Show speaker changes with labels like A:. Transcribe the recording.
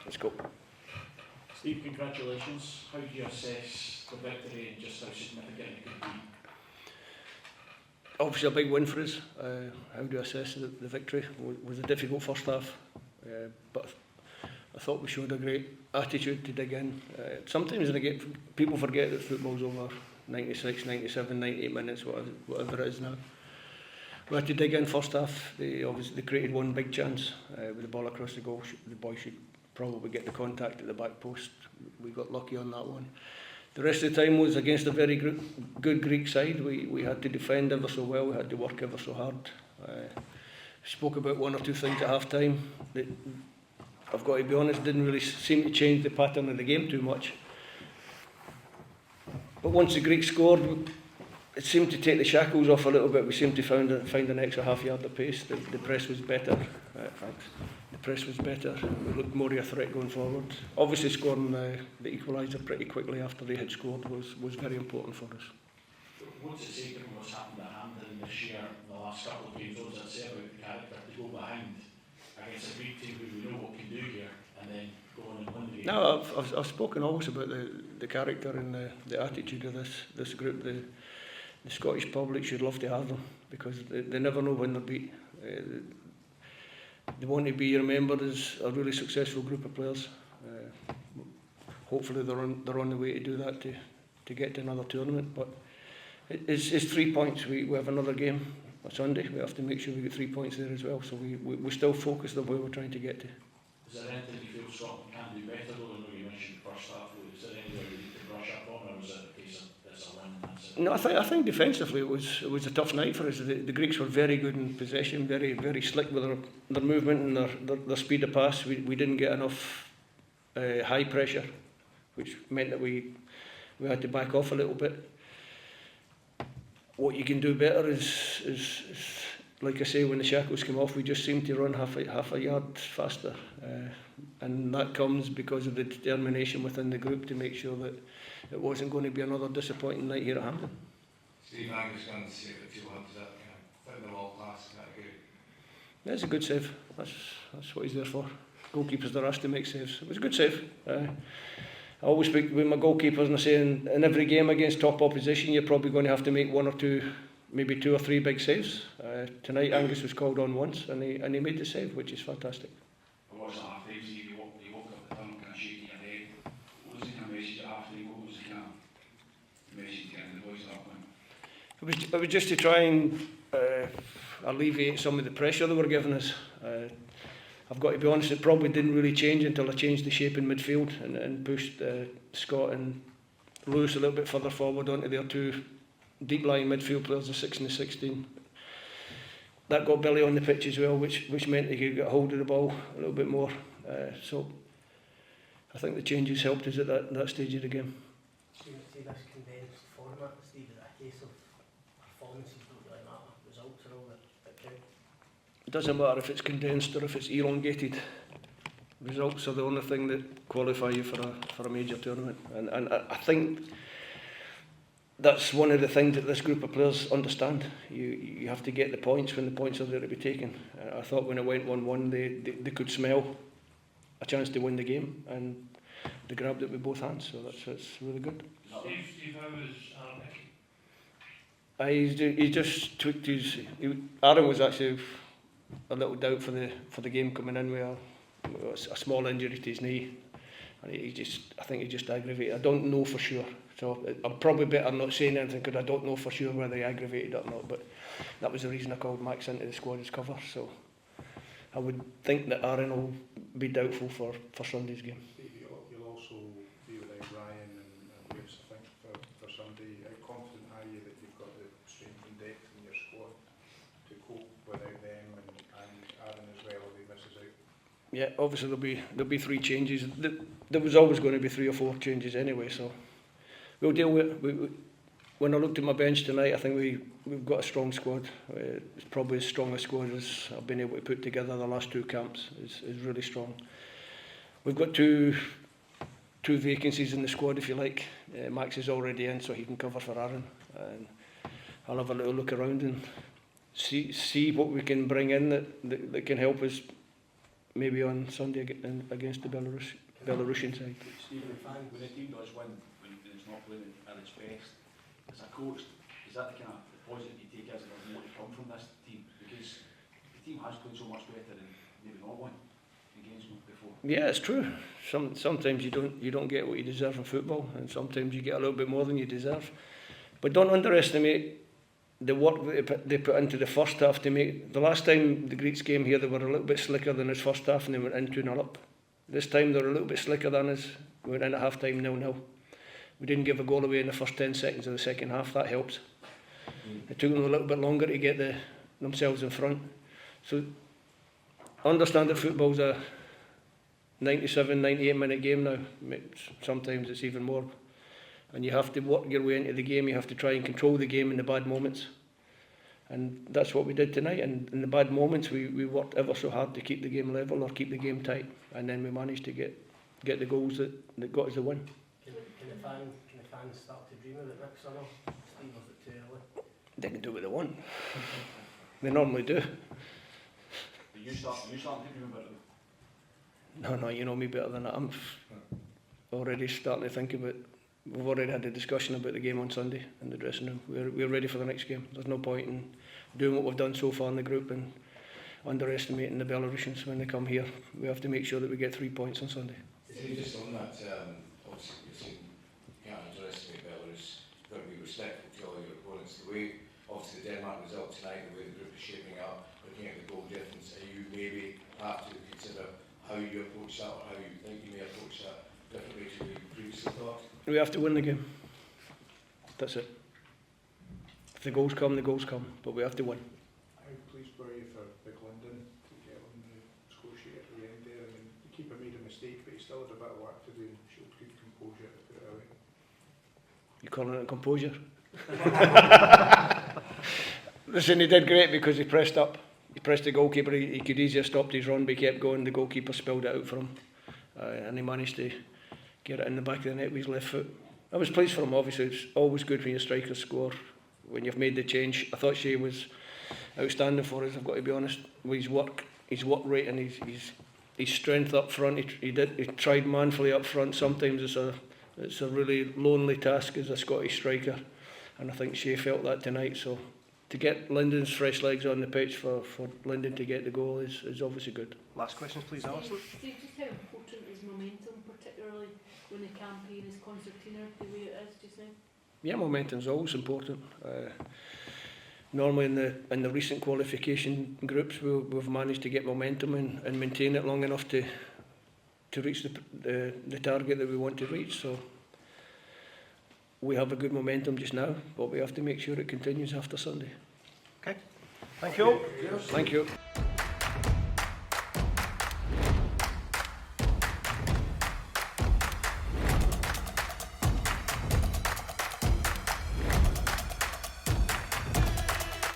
A: let's go.
B: Steve, congratulations. How do you assess the victory and just how significant it could be?
A: Obviously a big win for us. How do you assess the victory? It was a difficult first half, but I thought we showed a great attitude to dig in. Sometimes people forget that football's over 96, 97, 98 minutes, whatever it is now. We had to dig in first half. They created one big chance with the ball across the goal. The boy should probably get the contact at the back post. We got lucky on that one. The rest of the time was against a very good Greek side. We had to defend ever so well. We had to work ever so hard. Spoke about one or two things at half time that, I've got to be honest, didn't really seem to change the pattern of the game too much. But once the Greeks scored, it seemed to take the shackles off a little bit. We seemed to find an extra half yard of pace. The press was better. Thanks. The press was better. We looked more of a threat going forward. Obviously scoring the equaliser pretty quickly after they had scored was very important for us.
B: What's it say given what's happened at Hampden this year, in the last couple of games? What does it say about the character to go behind against a Greek team who we know what can do here and then go on and win the game?
A: No, I've spoken always about the character and the attitude of this group. The Scottish public should love to have them because they never know when they're beat. They want to be remembered as a really successful group of players. Hopefully they're on the way to do that to get to another tournament. But it's 3 points. We have another game on Sunday. We have to make sure we get 3 points there as well. So we're still focused on where we're trying to get to.
B: Is there anything you feel Scotland can do better though? I know you mentioned the first half. Is there anywhere you need to brush up on, or is it a case of it's a win and that's it?
A: No, I think defensively it was a tough night for us. The Greeks were very good in possession, very very slick with their movement and their speed of pass. We didn't get enough high pressure, which meant that we had to back off a little bit. What you can do better is like I say, when the shackles come off, we just seem to run half a yard faster, and that comes because of the determination within the group to make sure that it wasn't going to be another disappointing night here at Hampden.
C: Steve, I'm just going to say that you had that kind of fit in the wall class category.
A: That's a good save. That's what he's there for. Goalkeepers are asked to make saves. It was a good save. I always speak with my goalkeepers and I say in every game against top opposition you're probably going to have to make one or two, maybe 2 or 3 big saves. Tonight Angus was called on once and he made the save, which is fantastic.
D: I watched the half time, you woke up at the tunnel kind of shaking your head. What was the kind of message at half time? What was the kind of message to get the boys at that point?
A: It was just to try and alleviate some of the pressure they were giving us. I've got to be honest, it probably didn't really change until I changed the shape in midfield and pushed Scott and Lewis a little bit further forward onto their 2 deep-lying midfield players, the 6 and the 16. That got Billy on the pitch as well, which meant he could get hold of the ball a little bit more. So I think the changes helped us at that stage of the game.
E: See this condensed format, Steve, is it a case of performances don't really matter, results are all that count?
A: It doesn't matter if it's condensed or if it's elongated. Results are the only thing that qualify you for a major tournament, and I think that's one of the things that this group of players understand. You have to get the points when the points are there to be taken. I thought when it went 1-1 they could smell a chance to win the game and they grabbed it with both hands, so that's really good.
D: Steve, how was Aaron Hickey?
A: He just tweaked his... Aaron was actually a little doubt for the game coming in with a small injury to his knee, and I think he just aggravated. I don't know for sure, so I'm probably better not saying anything because I don't know for sure whether he aggravated it or not, but that was the reason I called Max into the squad as cover, so I would think that Aaron will be doubtful for Sunday's game.
F: You'll also be without Ryan and Lewis, I think, for Sunday. How confident are you that you've got the strength and depth in your squad to cope without them and Aaron as well if he misses out?
A: Yeah, obviously there'll be 3 changes. There was always going to be 3 or 4 changes anyway, so we'll deal with it. When I looked at my bench tonight, I think we've got a strong squad. It's probably as strong a squad as I've been able to put together the last 2 camps. It's really strong. We've got two vacancies in the squad, if you like. Max is already in, so he can cover for Aaron. And I'll have a little look around and see what we can bring in that can help us maybe on Sunday against the Belarusian side.
D: Stephen, when a team does win, when it's not playing at its best, as a coach, is that the kind of the positive you take as there's more to come from this team? Because the team has played so much better than maybe not won in games before.
A: Yeah, it's true. Sometimes you don't get what you deserve in football, and sometimes you get a little bit more than you deserve. But don't underestimate the work that they put into the first half to make. The last time the Greeks came here, they were a little bit slicker than this first half, and they went in 2-0 up. This time they're a little bit slicker than us. We went in at half time 0-0. We didn't give a goal away in the first 10 seconds of the second half. That helps. It took them a little bit longer to get themselves in front. So understand that football's a 97, 98 minute game now. Sometimes it's even more. And you have to work your way into the game. You have to try and control the game in the bad moments. And that's what we did tonight. And in the bad moments, we worked ever so hard to keep the game level or keep the game tight. And then we managed to get the goals that got us the win.
E: Can the fans start to dream of it next summer? Steve, was it too early?
A: They can do what they want. They normally do.
D: But you start to dream about it.
A: No, you know me better than that. I'm already starting to think about. We've already had a discussion about the game on Sunday in the dressing room. We're ready for the next game. There's no point in doing what we've done so far in the group and underestimating the Belarusians when they come here. We have to make sure that we get 3 points on Sunday.
C: Just on that, obviously you're saying you can't underestimate Belarus, you've got to be respectful to all your opponents. The way, obviously the Denmark result tonight, the way the group is shaping up, looking at the goal difference, you maybe have to consider how you approach that or how you think you may approach that differently to what you previously thought?
A: We have to win the game. That's it. If the goals come, but we have to win.
F: How pleased were you for Big London to get on the score sheet at the end there? I mean, the keeper made a mistake, but he still had a bit of work to do and showed good composure to put it away.
A: You calling it composure? Listen, he did great because he pressed up. He pressed the goalkeeper. He could easier stopped his run, but he kept going. The goalkeeper spilled it out for him, and he managed to get it in the back of the net with his left foot. I was pleased for him. Obviously, it's always good when your strikers score. When you've made the change, I thought Shea was outstanding for us. I've got to be honest. With his work rate and his strength up front. He tried manfully up front. Sometimes it's a really lonely task as a Scottish striker, and I think Shea felt that tonight. So to get Lyndon's fresh legs on the pitch for Lyndon to get the goal is obviously good.
E: Last questions, please, Alison.
G: Steve, just how important is momentum, particularly when the campaign is concertina the way it is just now?
A: Yeah, momentum's always important. Normally in the recent qualification groups, we've managed to get momentum and maintain it long enough to reach the target that we want to reach. So we have a good momentum just now, but we have to make sure it continues after Sunday.
E: Okay, thank you all.
A: Thank you.